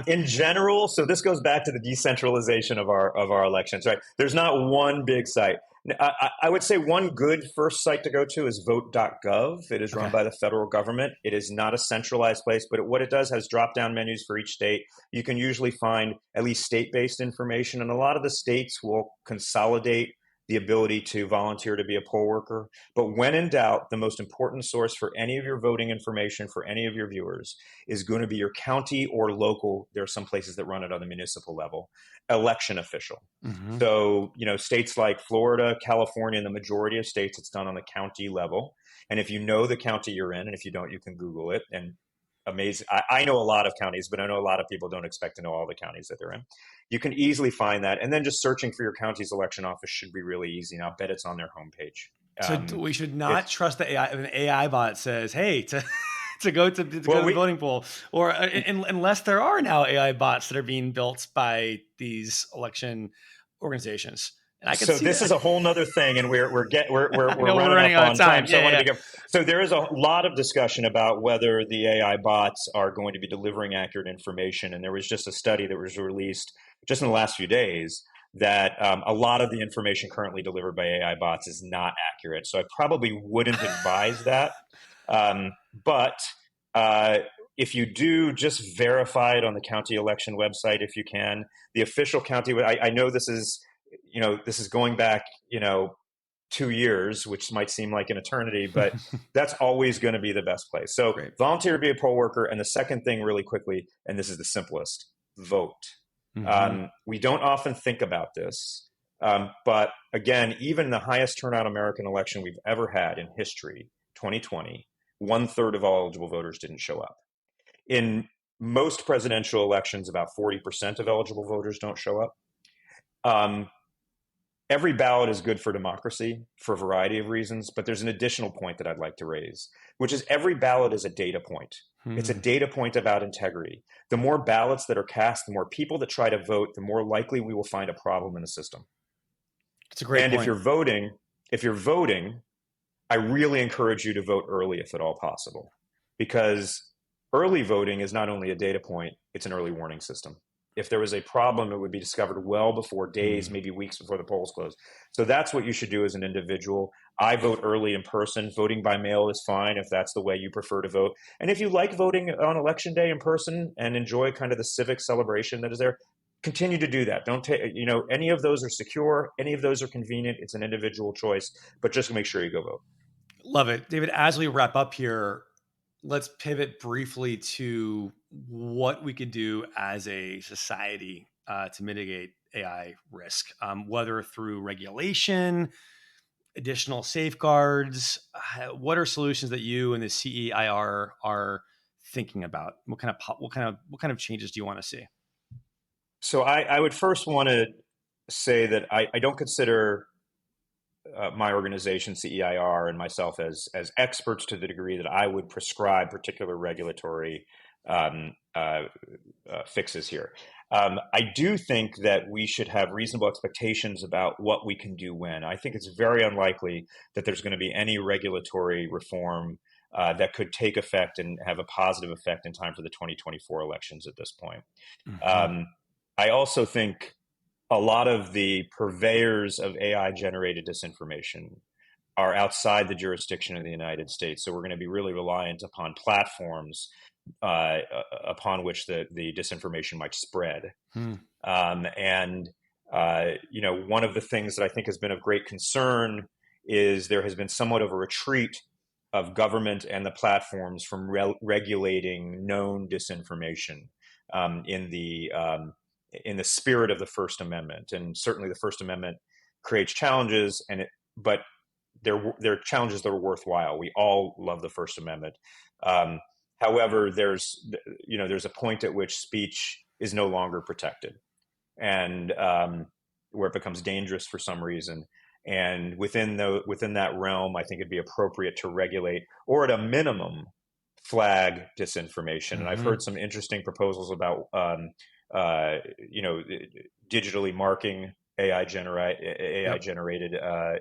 In general, so this goes back to the decentralization of our elections, right? There's not one big site. I would say one good first site to go to is vote.gov. It is run by the federal government. It is not a centralized place, but what it does has drop-down menus for each state. You can usually find at least state-based information, and a lot of the states will consolidate the ability to volunteer to be a poll worker. But when in doubt, the most important source for any of your voting information for any of your viewers is going to be your county or local. There are some places that run it on the municipal level, election official. So, states like Florida, California, and the majority of states, it's done on the county level. And if you know the county you're in, and if you don't, you can Google it. And amazing. I know a lot of counties, but I know a lot of people don't expect to know all the counties that they're in. You can easily find that. And then just searching for your county's election office should be really easy. And I'll bet it's on their homepage. So we should not trust the AI. An AI bot says, hey, to go to the voting poll, or unless there are now AI bots that are being built by these election organizations. And I can see this is a whole nother thing, and we're running out of time. So there is a lot of discussion about whether the AI bots are going to be delivering accurate information, and there was just a study that was released just in the last few days that a lot of the information currently delivered by AI bots is not accurate. So I probably wouldn't advise that. But if you do, just verify it on the county election website if you can. The official county, I know this is going back, 2 years, which might seem like an eternity, but that's always going to be the best place. So volunteer to be a poll worker. And the second thing really quickly, and this is the simplest, vote. We don't often think about this, but again, even the highest turnout American election we've ever had in history, 2020, 1/3 of all eligible voters didn't show up. In most presidential elections, about 40% of eligible voters don't show up. Every ballot is good for democracy for a variety of reasons, but there's an additional point that I'd like to raise, which is every ballot is a data point. It's a data point about integrity. The more ballots that are cast, the more people that try to vote, the more likely we will find a problem in the system. It's a great point. And if you're voting, I really encourage you to vote early if at all possible, because early voting is not only a data point, it's an early warning system. If there was a problem, it would be discovered well before days, maybe weeks before the polls close. So that's what you should do as an individual. I vote early in person. Voting by mail is fine if that's the way you prefer to vote. And if you like voting on election day in person and enjoy kind of the civic celebration that is there, continue to do that. Don't take, any of those are secure. Any of those are convenient. It's an individual choice, but just make sure you go vote. Love it. David, as we wrap up here, let's pivot briefly to what we could do as a society to mitigate AI risk, whether through regulation, additional safeguards. What are solutions that you and the CEIR are thinking about? What kind of changes do you want to see? So I would first want to say that I don't consider my organization, CEIR, and myself as experts to the degree that I would prescribe particular regulatory fixes here. I do think that we should have reasonable expectations about what we can do when. I think it's very unlikely that there's going to be any regulatory reform that could take effect and have a positive effect in time for the 2024 elections at this point. Mm-hmm. I also think a lot of the purveyors of AI-generated disinformation are outside the jurisdiction of the United States. So we're going to be really reliant upon platforms upon which the disinformation might spread. And one of the things that I think has been of great concern is there has been somewhat of a retreat of government and the platforms from regulating known disinformation in the spirit of the First Amendment. And certainly the First Amendment creates challenges, but they're challenges that are worthwhile. We all love the First Amendment. However, there's a point at which speech is no longer protected, and where it becomes dangerous for some reason. And within that realm, I think it'd be appropriate to regulate, or at a minimum, flag disinformation. Mm-hmm. And I've heard some interesting proposals about digitally marking AI generated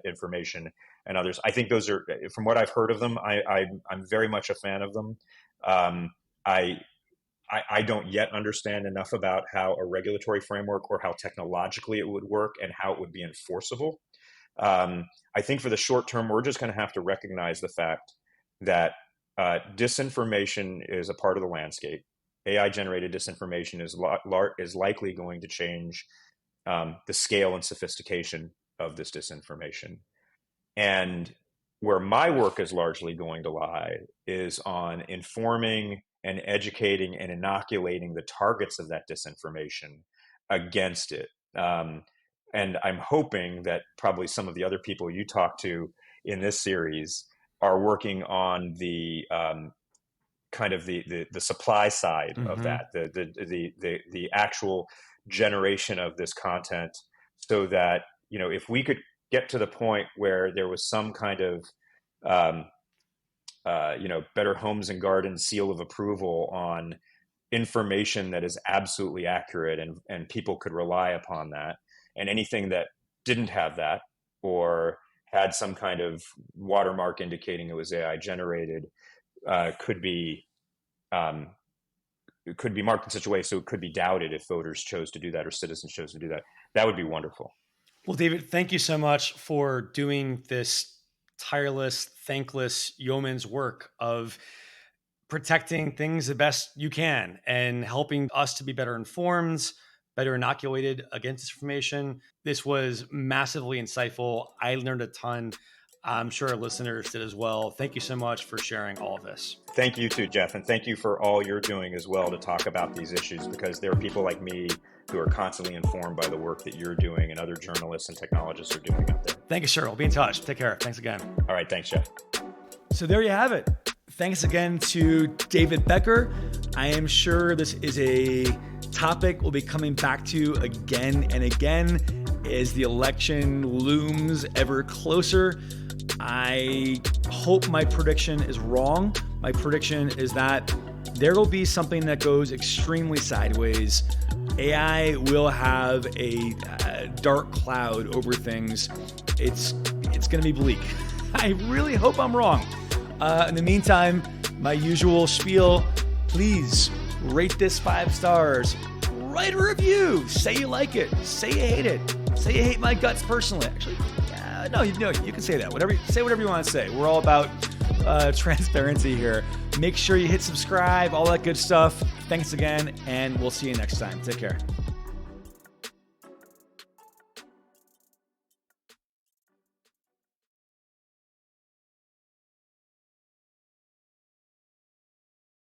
information and others. I think those are, from what I've heard of them, I'm very much a fan of them. I don't yet understand enough about how a regulatory framework or how technologically it would work and how it would be enforceable. I think for the short term, we're just going to have to recognize the fact that disinformation is a part of the landscape. AI-generated disinformation is likely going to change the scale and sophistication of this disinformation. And where my work is largely going to lie is on informing and educating and inoculating the targets of that disinformation against it. And I'm hoping that probably some of the other people you talk to in this series are working on the kind of the supply side Mm-hmm. of that, the actual generation of this content, so that if we could get to the point where there was some kind of Better Homes and Gardens seal of approval on information that is absolutely accurate and people could rely upon that, and anything that didn't have that or had some kind of watermark indicating it was AI generated could be marked in such a way so it could be doubted if voters chose to do that or citizens chose to do that. That would be wonderful. Well, David, thank you so much for doing this tireless, thankless yeoman's work of protecting things the best you can and helping us to be better informed, better inoculated against disinformation. This was massively insightful. I learned a ton. I'm sure our listeners did as well. Thank you so much for sharing all of this. Thank you too, Jeff. And thank you for all you're doing as well to talk about these issues, because there are people like me who are constantly informed by the work that you're doing and other journalists and technologists are doing out there. Thank you, sir. We'll be in touch. Take care. Thanks again. All right. Thanks, Jeff. So there you have it. Thanks again to David Becker. I am sure this is a topic we'll be coming back to again and again as the election looms ever closer. I hope my prediction is wrong. My prediction is that there will be something that goes extremely sideways. AI will have a dark cloud over things. It's going to be bleak. I really hope I'm wrong. In the meantime, my usual spiel, please rate this 5 stars. Write a review. Say you like it. Say you hate it. Say you hate my guts personally. Actually, no, you can say that. Say whatever you want to say. We're all about transparency here. Make sure you hit subscribe, all that good stuff. Thanks again, and we'll see you next time. Take care.